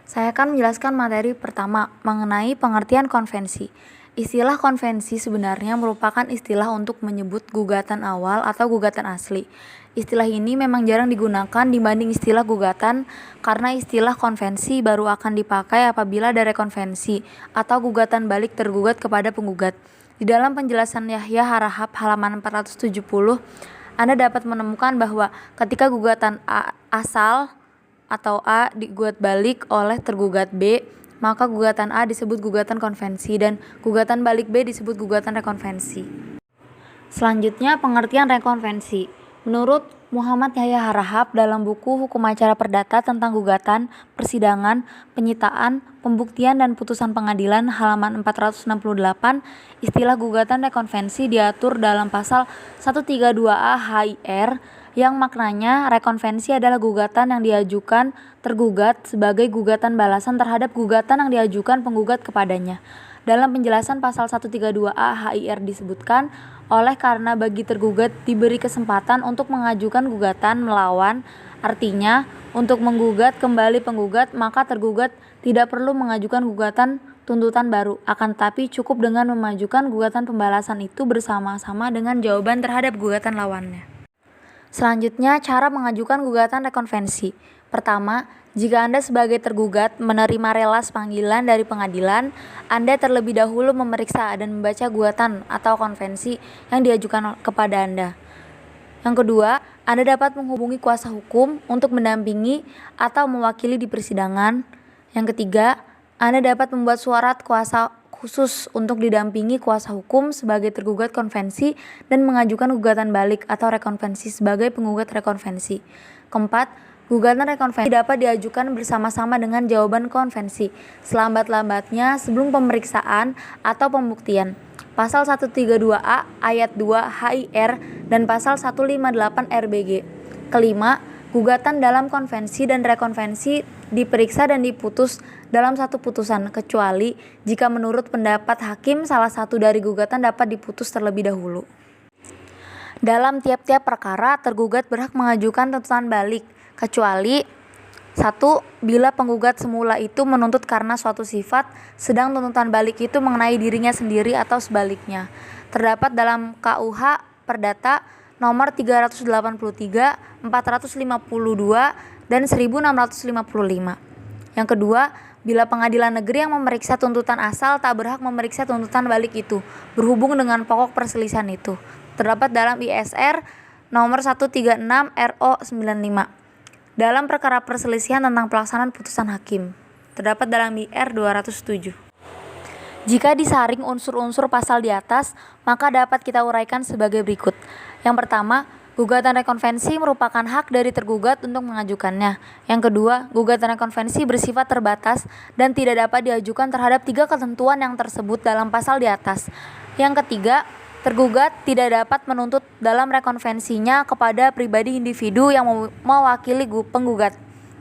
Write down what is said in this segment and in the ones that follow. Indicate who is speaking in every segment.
Speaker 1: Saya akan menjelaskan materi pertama mengenai pengertian konvensi. Istilah konvensi sebenarnya merupakan istilah untuk menyebut gugatan awal atau gugatan asli. Istilah ini memang jarang digunakan dibanding istilah gugatan karena istilah konvensi baru akan dipakai apabila ada rekonvensi atau gugatan balik tergugat kepada penggugat. Di dalam penjelasan Yahya Harahap halaman 470, Anda dapat menemukan bahwa ketika gugatan asal atau A digugat balik oleh tergugat B, maka gugatan A disebut gugatan konvensi dan gugatan balik B disebut gugatan rekonvensi. Selanjutnya, pengertian rekonvensi. Menurut Muhammad Yahya Harahap dalam buku Hukum Acara Perdata tentang Gugatan, Persidangan, Penyitaan, Pembuktian dan Putusan Pengadilan halaman 468, istilah gugatan rekonvensi diatur dalam pasal 132A HIR yang maknanya rekonvensi adalah gugatan yang diajukan tergugat sebagai gugatan balasan terhadap gugatan yang diajukan penggugat kepadanya. Dalam penjelasan pasal 132A HIR disebutkan, oleh karena bagi tergugat diberi kesempatan untuk mengajukan gugatan melawan, artinya untuk menggugat kembali penggugat, maka tergugat tidak perlu mengajukan gugatan tuntutan baru, akan tetapi cukup dengan memajukan gugatan pembalasan itu bersama-sama dengan jawaban terhadap gugatan lawannya. Selanjutnya, cara mengajukan gugatan rekonvensi. Pertama, jika Anda sebagai tergugat menerima relas panggilan dari pengadilan, Anda terlebih dahulu memeriksa dan membaca gugatan atau konvensi yang diajukan kepada Anda. Yang kedua, Anda dapat menghubungi kuasa hukum untuk mendampingi atau mewakili di persidangan. Yang ketiga, Anda dapat membuat surat kuasa khusus untuk didampingi kuasa hukum sebagai tergugat konvensi dan mengajukan gugatan balik atau rekonvensi sebagai penggugat rekonvensi. Keempat, gugatan rekonvensi dapat diajukan bersama-sama dengan jawaban konvensi selambat-lambatnya sebelum pemeriksaan atau pembuktian. Pasal 132A ayat 2 HIR dan pasal 158 RBG. Kelima, gugatan dalam konvensi dan rekonvensi diperiksa dan diputus dalam satu putusan, kecuali jika menurut pendapat hakim salah satu dari gugatan dapat diputus terlebih dahulu. Dalam tiap-tiap perkara, tergugat berhak mengajukan tuntutan balik, kecuali 1. Bila penggugat semula itu menuntut karena suatu sifat, sedang tuntutan balik itu mengenai dirinya sendiri atau sebaliknya. Terdapat dalam KUH Perdata nomor 383, 452, dan 1655. Yang kedua, bila pengadilan negeri yang memeriksa tuntutan asal tak berhak memeriksa tuntutan balik itu, berhubung dengan pokok perselisihan itu. Terdapat dalam ISR nomor 136 RO 95. Dalam perkara perselisihan tentang pelaksanaan putusan hakim. Terdapat dalam IR 207. Jika disaring unsur-unsur pasal di atas, maka dapat kita uraikan sebagai berikut. Yang pertama, gugatan rekonvensi merupakan hak dari tergugat untuk mengajukannya. Yang kedua, gugatan rekonvensi bersifat terbatas dan tidak dapat diajukan terhadap 3 ketentuan yang tersebut dalam pasal di atas. Yang ketiga, tergugat tidak dapat menuntut dalam rekonvensinya kepada pribadi individu yang mewakili penggugat.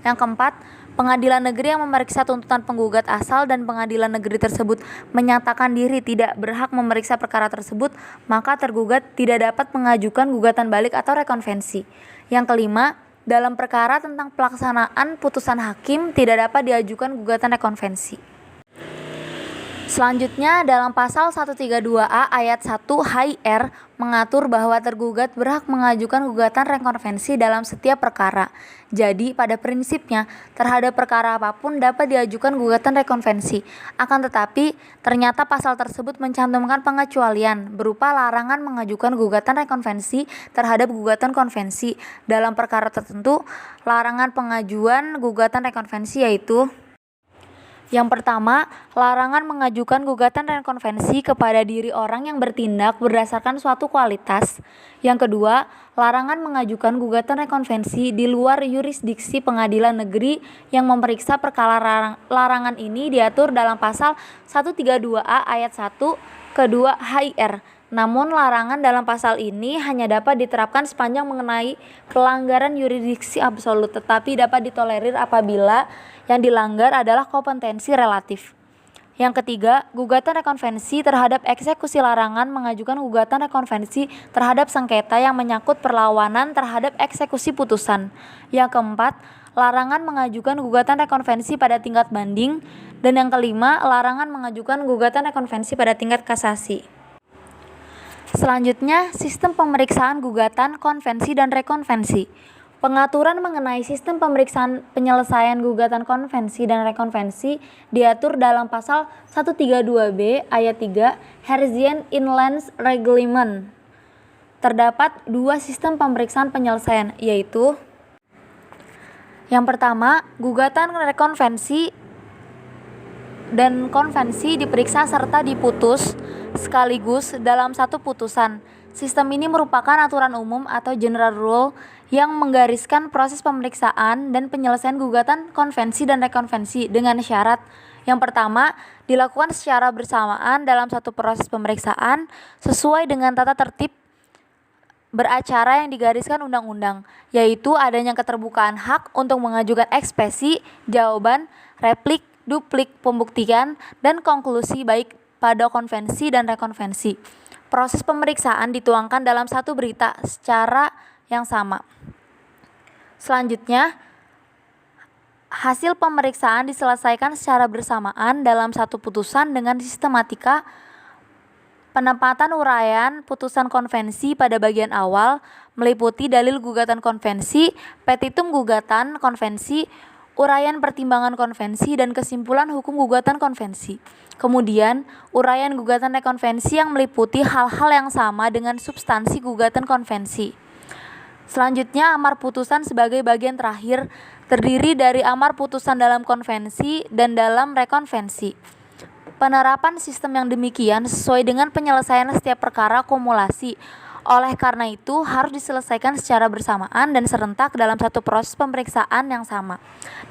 Speaker 1: Yang keempat, pengadilan negeri yang memeriksa tuntutan penggugat asal dan pengadilan negeri tersebut menyatakan diri tidak berhak memeriksa perkara tersebut, maka tergugat tidak dapat mengajukan gugatan balik atau rekonvensi. Yang kelima, dalam perkara tentang pelaksanaan putusan hakim tidak dapat diajukan gugatan rekonvensi. Selanjutnya, dalam pasal 132A ayat 1 HIR mengatur bahwa tergugat berhak mengajukan gugatan rekonvensi dalam setiap perkara. Jadi, pada prinsipnya, terhadap perkara apapun dapat diajukan gugatan rekonvensi. Akan tetapi, ternyata pasal tersebut mencantumkan pengecualian berupa larangan mengajukan gugatan rekonvensi terhadap gugatan konvensi. Dalam perkara tertentu, larangan pengajuan gugatan rekonvensi yaitu: yang pertama, larangan mengajukan gugatan rekonvensi kepada diri orang yang bertindak berdasarkan suatu kualitas. Yang kedua, larangan mengajukan gugatan rekonvensi di luar yurisdiksi pengadilan negeri yang memeriksa perkara. Larangan ini diatur dalam pasal 132A ayat 1 kedua HIR. Namun larangan dalam pasal ini hanya dapat diterapkan sepanjang mengenai pelanggaran yurisdiksi absolut, tetapi dapat ditolerir apabila yang dilanggar adalah kompetensi relatif. Yang ketiga, gugatan rekonvensi terhadap eksekusi larangan mengajukan gugatan rekonvensi terhadap sengketa yang menyangkut perlawanan terhadap eksekusi putusan. Yang keempat, larangan mengajukan gugatan rekonvensi pada tingkat banding, dan yang kelima, larangan mengajukan gugatan rekonvensi pada tingkat kasasi. Selanjutnya, sistem pemeriksaan gugatan, konvensi, dan rekonvensi. Pengaturan mengenai sistem pemeriksaan penyelesaian gugatan konvensi dan rekonvensi diatur dalam pasal 132B ayat 3 Herzian Inland Reglement. Terdapat dua sistem pemeriksaan penyelesaian, yaitu yang pertama, gugatan rekonvensi dan konvensi diperiksa serta diputus sekaligus dalam satu putusan. Sistem ini merupakan aturan umum atau general rule yang menggariskan proses pemeriksaan dan penyelesaian gugatan konvensi dan rekonvensi dengan syarat yang pertama, dilakukan secara bersamaan dalam satu proses pemeriksaan sesuai dengan tata tertib beracara yang digariskan undang-undang, yaitu adanya keterbukaan hak untuk mengajukan ekspresi, jawaban, replik, duplik, pembuktian, dan konklusi baik pada konvensi dan rekonvensi. Proses pemeriksaan dituangkan dalam satu berita secara yang sama. Selanjutnya, hasil pemeriksaan diselesaikan secara bersamaan dalam satu putusan dengan sistematika penempatan uraian putusan konvensi pada bagian awal meliputi dalil gugatan konvensi, petitum gugatan konvensi, uraian pertimbangan konvensi, dan kesimpulan hukum gugatan konvensi. Kemudian, uraian gugatan rekonvensi yang meliputi hal-hal yang sama dengan substansi gugatan konvensi. Selanjutnya, amar putusan sebagai bagian terakhir terdiri dari amar putusan dalam konvensi dan dalam rekonvensi. Penerapan sistem yang demikian sesuai dengan penyelesaian setiap perkara kumulasi. Oleh karena itu, harus diselesaikan secara bersamaan dan serentak dalam satu proses pemeriksaan yang sama,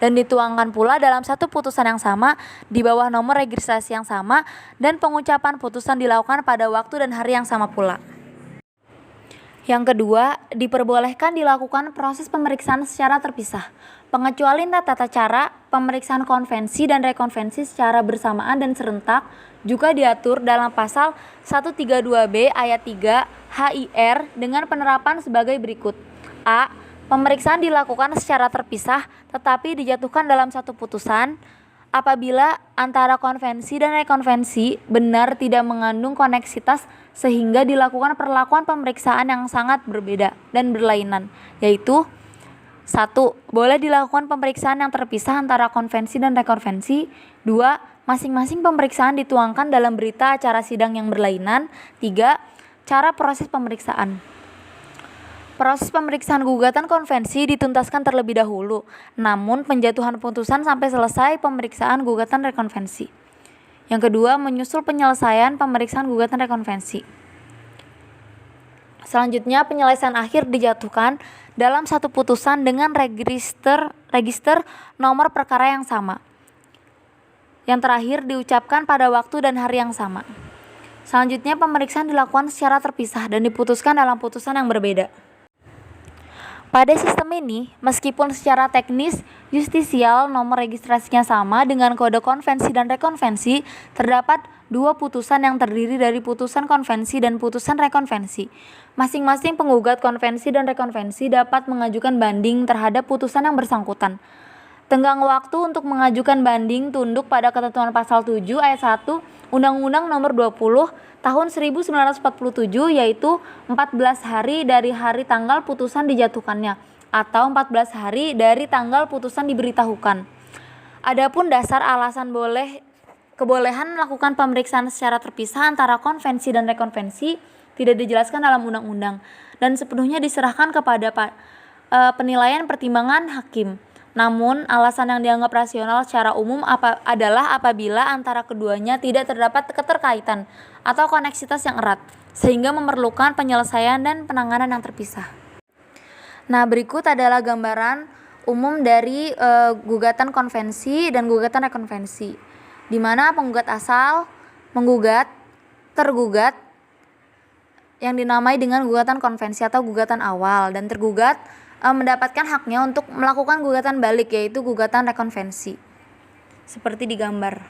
Speaker 1: dan dituangkan pula dalam satu putusan yang sama di bawah nomor registrasi yang sama, dan pengucapan putusan dilakukan pada waktu dan hari yang sama pula. Yang kedua, diperbolehkan dilakukan proses pemeriksaan secara terpisah. Pengecualian tata cara pemeriksaan konvensi dan rekonvensi secara bersamaan dan serentak juga diatur dalam pasal 132B ayat 3 HIR dengan penerapan sebagai berikut. A. Pemeriksaan dilakukan secara terpisah tetapi dijatuhkan dalam satu putusan apabila antara konvensi dan rekonvensi benar tidak mengandung koneksitas sehingga dilakukan perlakuan pemeriksaan yang sangat berbeda dan berlainan, yaitu 1. Boleh dilakukan pemeriksaan yang terpisah antara konvensi dan rekonvensi. 2. Masing-masing pemeriksaan dituangkan dalam berita acara sidang yang berlainan. 3. Cara proses pemeriksaan. Proses pemeriksaan gugatan konvensi dituntaskan terlebih dahulu, namun penjatuhan putusan sampai selesai pemeriksaan gugatan rekonvensi. Yang kedua, menyusul penyelesaian pemeriksaan gugatan rekonvensi. Selanjutnya, penyelesaian akhir dijatuhkan dalam satu putusan dengan register nomor perkara yang sama. Yang terakhir diucapkan pada waktu dan hari yang sama. Selanjutnya, pemeriksaan dilakukan secara terpisah dan diputuskan dalam putusan yang berbeda. Pada sistem ini, meskipun secara teknis justisial nomor registrasinya sama dengan kode konvensi dan rekonvensi, terdapat dua putusan yang terdiri dari putusan konvensi dan putusan rekonvensi. Masing-masing penggugat konvensi dan rekonvensi dapat mengajukan banding terhadap putusan yang bersangkutan. Tenggang waktu untuk mengajukan banding tunduk pada ketentuan pasal 7 ayat 1 Undang-Undang Nomor 20 Tahun 1947, yaitu 14 hari dari hari tanggal putusan dijatuhkannya atau 14 hari dari tanggal putusan diberitahukan. Adapun dasar alasan kebolehan melakukan pemeriksaan secara terpisah antara konvensi dan rekonvensi tidak dijelaskan dalam undang-undang dan sepenuhnya diserahkan kepada penilaian pertimbangan hakim. Namun, alasan yang dianggap rasional secara umum adalah apabila antara keduanya tidak terdapat keterkaitan atau koneksitas yang erat, sehingga memerlukan penyelesaian dan penanganan yang terpisah. Nah, berikut adalah gambaran umum dari gugatan konvensi dan gugatan rekonvensi, di mana penggugat asal menggugat tergugat yang dinamai dengan gugatan konvensi atau gugatan awal, dan tergugat mendapatkan haknya untuk melakukan gugatan balik, yaitu gugatan rekonvensi seperti digambar.